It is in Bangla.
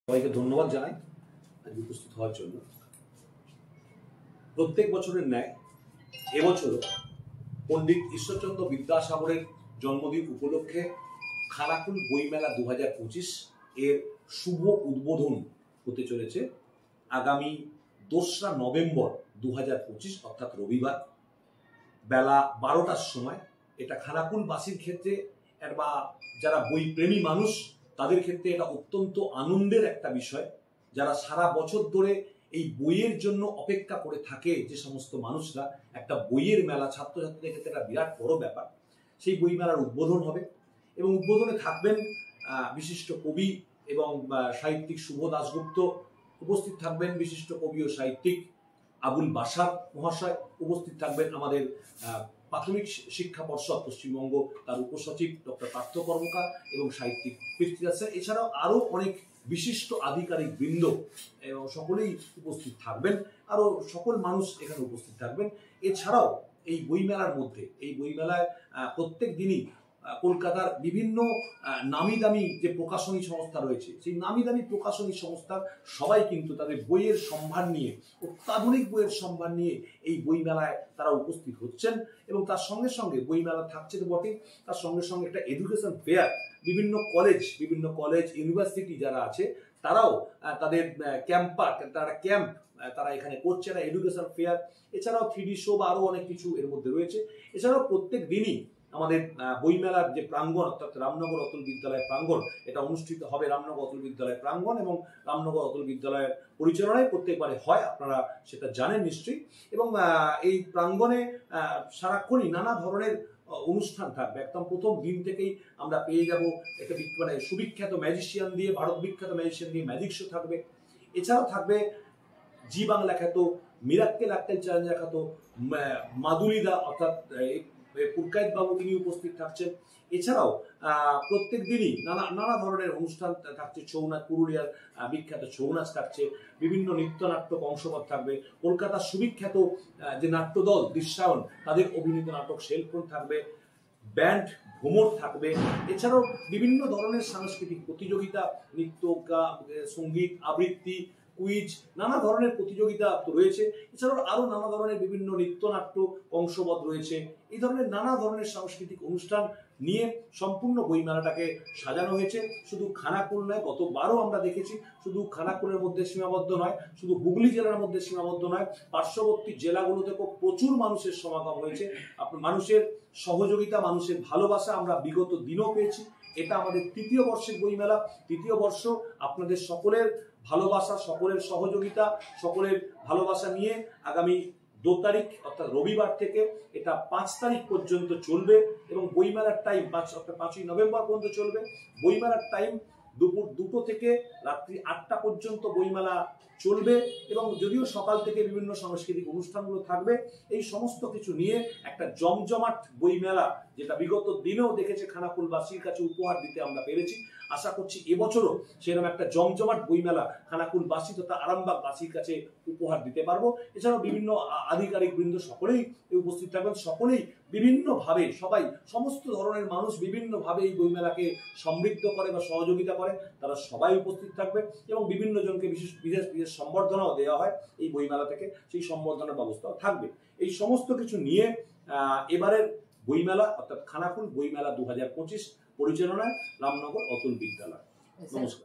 সবাইকে ধন্যবাদ জানাই আজ উপস্থিত হওয়ার জন্য। প্রত্যেক বছরের ন্যায় এবছরও পণ্ডিত ঈশ্বরচন্দ্র বিদ্যাসাগরের জন্মদিন উপলক্ষে খানাকুল বইমেলা 2025 এর শুভ উদ্বোধন হতে চলেছে আগামী 2রা নভেম্বর 2025 অর্থাৎ রবিবার বেলা 12টার সময়। এটা খানাকুলবাসীর ক্ষেত্রে বা যারা বই প্রেমী মানুষ তাদের ক্ষেত্রে এটা অত্যন্ত আনন্দের একটা বিষয়। যারা সারা বছর ধরে এই বইয়ের জন্য অপেক্ষা করে থাকে, যে সমস্ত মানুষরা, একটা বইয়ের মেলা ছাত্রছাত্রীদের ক্ষেত্রে একটা বিরাট বড় ব্যাপার। সেই বই মেলার উদ্বোধন হবে এবং উদ্বোধনে থাকবেন বিশিষ্ট কবি এবং সাহিত্যিক শুভ দাশগুপ্ত, উপস্থিত থাকবেন বিশিষ্ট কবি ও সাহিত্যিক আবুল বাশার মহাশয়, উপস্থিত থাকবেন আমাদের প্রাথমিক শিক্ষা পর্ষদ পশ্চিমবঙ্গ তার উপসচিব ডক্টর পার্থ কর্মকার এবং সাহিত্যিক পৃথ্বীরাজ স্যার, এছাড়াও আরও অনেক বিশিষ্ট আধিকারিক বৃন্দ এবং সকলেই উপস্থিত থাকবেন। আরও সকল মানুষ এখানে উপস্থিত থাকবেন। এছাড়াও এই বইমেলার মধ্যে, এই বইমেলায় প্রত্যেক দিনই কলকাতার বিভিন্ন নামি দামি যে প্রকাশনী সংস্থা রয়েছে, সেই নামি দামি প্রকাশনী সংস্থার সবাই কিন্তু তাদের বইয়ের সম্ভার নিয়ে, অত্যাধুনিক বইয়ের সম্ভার নিয়ে এই বইমেলায় তারা উপস্থিত হচ্ছেন। এবং তার সঙ্গে সঙ্গে বইমেলা থাকছে তো বটেই, তার সঙ্গে সঙ্গে একটা এডুকেশন ফেয়ার, বিভিন্ন কলেজ ইউনিভার্সিটি যারা আছে তারাও তাদের ক্যাম্প তারা এখানে করছে, না এডুকেশন ফেয়ার। এছাড়াও 3D শো বা আরও অনেক কিছু এর মধ্যে রয়েছে। এছাড়াও প্রত্যেক দিনই আমাদের বইমেলার যে প্রাঙ্গণ, অর্থাৎ রামনগর অতুল বিদ্যালয় প্রাঙ্গণ, এটা অনুষ্ঠিত হবে রামনগর অতুল বিদ্যালয় প্রাঙ্গণ এবং রামনগর অতুল বিদ্যালয়ের পরিচালনায় প্রত্যেকবারে হয়, আপনারা সেটা জানেন নিশ্চয়ই। এবং এই প্রাঙ্গণে সারাক্ষণই নানা ধরনের অনুষ্ঠান থাকবে। একদম প্রথম দিন থেকেই আমরা পেয়ে যাব একটা সুবিখ্যাত ম্যাজিশিয়ান দিয়ে, ভারত বিখ্যাত ম্যাজিশিয়ান দিয়ে ম্যাজিক শো থাকবে। এছাড়াও থাকবে জি বাংলা খ্যাত মিরাক্কেল চ্যালেঞ্জার খ্যাত মাদুলিদা, অর্থাৎ পুরকায়েত বাবু, তিনি উপস্থিত থাকছেন। এছাড়াও প্রত্যেক দিনই নানা ধরনের অনুষ্ঠান থাকছে। ছৌ নাচ, পুরুলিয়ার বিখ্যাত ছৌ নাচ থাকছে, বিভিন্ন নৃত্যনাট্য কংসপদ থাকবে, কলকাতার সুবিখ্যাত যে নাট্যদল দৃশ্যায়ন তাদের অভিনীত নাটক সেলফোন থাকবে, ব্যান্ড ভ্রমর থাকবে। এছাড়াও বিভিন্ন ধরনের সাংস্কৃতিক প্রতিযোগিতা, নৃত্য, সঙ্গীত, আবৃত্তি, কুইজ, নানা ধরনের প্রতিযোগিতা তো রয়েছে। এছাড়াও আরও নানা ধরনের বিভিন্ন নৃত্যনাট্য কংসবধ রয়েছে। এই ধরনের নানা ধরনের সাংস্কৃতিক অনুষ্ঠান নিয়ে সম্পূর্ণ বইমেলাটাকে সাজানো হয়েছে। শুধু খানাকুল নয়, গতবারও আমরা দেখেছি শুধু খানাকুলের মধ্যে সীমাবদ্ধ নয়, শুধু হুগলি জেলার মধ্যে সীমাবদ্ধ নয়, পার্শ্ববর্তী জেলাগুলোতেও প্রচুর মানুষের সমাগম হয়েছে। মানুষের সহযোগিতা, মানুষের ভালোবাসা আমরা বিগত দিনও পেয়েছি। এটা আমাদের 3য় বর্ষের বইমেলা। 3য় বর্ষ আপনাদের সকলের ভালোবাসা, সকলের সহযোগিতা, সকলের ভালোবাসা নিয়ে আগামী 2 তারিখ অর্থাৎ রবিবার থেকে এটা 5 তারিখ পর্যন্ত চলবে এবং বইমেলার টাইম 5ই নভেম্বর পর্যন্ত চলবে। বইমেলার টাইম দুপুর 2টো থেকে রাত্রি 8টা পর্যন্ত বইমেলা চলবে এবং যদিও সকাল থেকে বিভিন্ন সাংস্কৃতিক অনুষ্ঠানগুলো থাকবে। এই সমস্ত কিছু নিয়ে একটা জমজমাট বইমেলা, যেটা বিগত দিনেও দেখেছে খানাকুলবাসীর কাছে উপহার দিতে আমরা পেরেছি, আশা করছি এবছরও সেরকম একটা জমজমাট বইমেলা খানাকুলবাসী তথা আরামবাগবাসীর কাছে উপহার দিতে পারবো। এছাড়াও বিভিন্ন আধিকারিক বৃন্দ সকলেই উপস্থিত থাকবেন। সকলেই বিভিন্নভাবে, সমস্ত ধরনের মানুষ বিভিন্নভাবে এই বইমেলাকে সমৃদ্ধ করে বা সহযোগিতা করে, তারা সবাই উপস্থিত থাকবে এবং বিভিন্ন জনকে বিশেষ সম্বর্ধনাও দেওয়া হয় এই বইমেলা থেকে, সেই সম্বর্ধনার ব্যবস্থাও থাকবে। এই সমস্ত কিছু নিয়ে এবারের বইমেলা অর্থাৎ খানাকুল বইমেলা 2025 পরিচালনায় রামনগর অতুল বিদ্যালয়। নমস্কার।